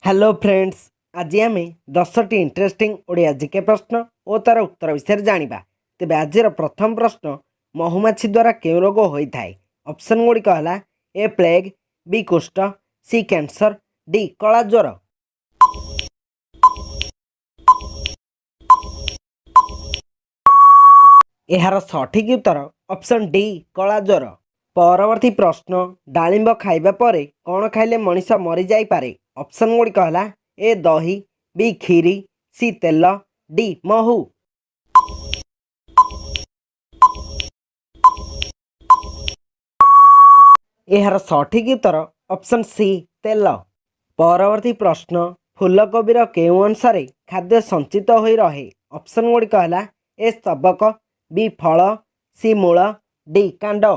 Hello friends, आज आम 10टी interesting Odia GK प्रश्न और तार उत्तर विषय जाना। तेज आज प्रथम प्रश्न, महुमाछी द्वारा क्यों रोग होता है? ऑप्शन गुड़िक है ए प्लेग, बी कुष्ठ, सी कैंसर, डी कला ज्वर। यार सठिक उत्तर ऑप्शन डी कला ज्वर। परवर्ती प्रश्न, डालिंब खाइबा परे कौन खाइले मनीष मरी जाई पारे? ऑप्शन गुड़िक है ए दही, बी खीरी, सी तेल, डी महू। यार सठिक उत्तर ऑप्शन सी तेल। परवर्ती प्रश्न, फूलकोबीर केउं अनुसार खाद्य संचित होई रहे? ऑप्शन गुड़िक है ए स्तबक, बी फल, सी मूल, डी कांड।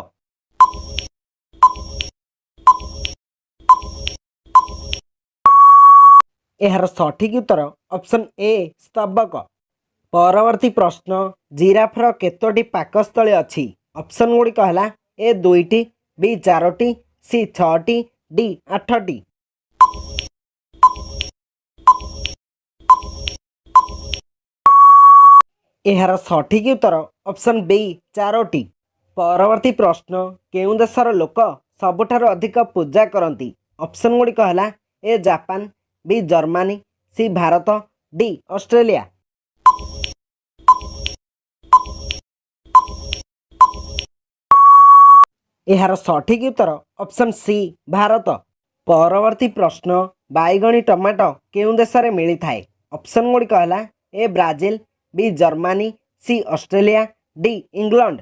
यार सठिक उत्तर ऑप्शन ए स्तबक। परवर्ती प्रश्न, जिराफर केतोटी पाकस्थली अच्छी? ऑप्शन गुड़िक है ए दुईटी, बी चारोटी, सी छटी, डी आठटी। यार सठिक उत्तर ऑप्शन बी चारोटी। परवर्ती प्रश्न, केउं देशर लोक सबुठारु अधिक पूजा करती? ऑप्शन गुड़िक है A Japan, B Germany, C Bharat, D Australia. यार सठिक उत्तर ऑप्शन सी भारत। परवर्ती प्रश्न, बैगणी टमाटो केउं देश में मिलता है? ऑप्शन गुड़िक है ए ब्राजिल, बी जर्मनी, सी ऑस्ट्रेलिया, डी इंग्लैंड।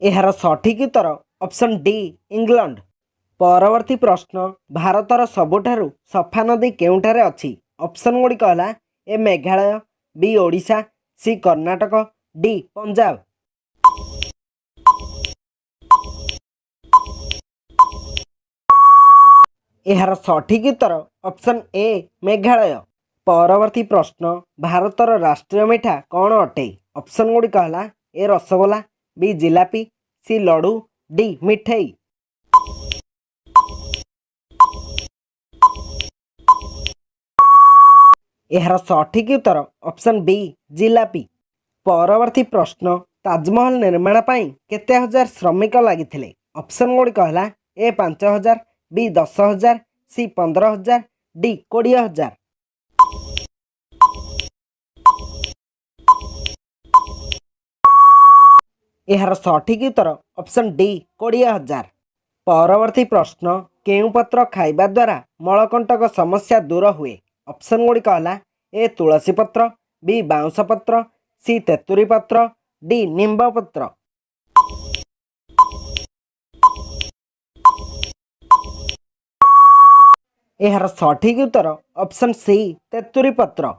यार सठिक उत्तर ऑप्शन डी इंग्लैंड। परवर्ती प्रश्न, भारतर सबुठारु सफा नदी केउंठारे अछि? ऑप्शन गुड़िक है ए मेघालय, बी ओडिशा, सी कर्णाटक, डी पंजाब। यार सठिक उत्तर ऑप्शन ए मेघालय। परवर्ती प्रश्न, भारतर राष्ट्रीय मिठा कौन अटे? ऑप्शन गुड़िक है ए रसगोला, बी जिलापी, सी लडू, डी मिठाई। यार सठिक उत्तर ऑप्शन बी जिलापी। परवर्ती प्रश्न, ताजमहल निर्माण ପାଇଁ केते हजार श्रमिक लगी? ऑप्शन गुड़िक है ए 5,000, बी 10,000, सी 15,000, डी 20,000। यार सठिक उत्तर ऑप्शन डी 20,000। परवर्ती प्रश्न, केउं पत्र खाइबा द्वारा मलकंटक समस्या दूर हुए? ऑप्शन गुड़िक है ए तुलसी पत्र, बी बाउंश पत्र, सी तेतुरी पत्र, डी निम्ब पत्र। यार सठिक उत्तर ऑप्शन सी तेतुरी पत्र।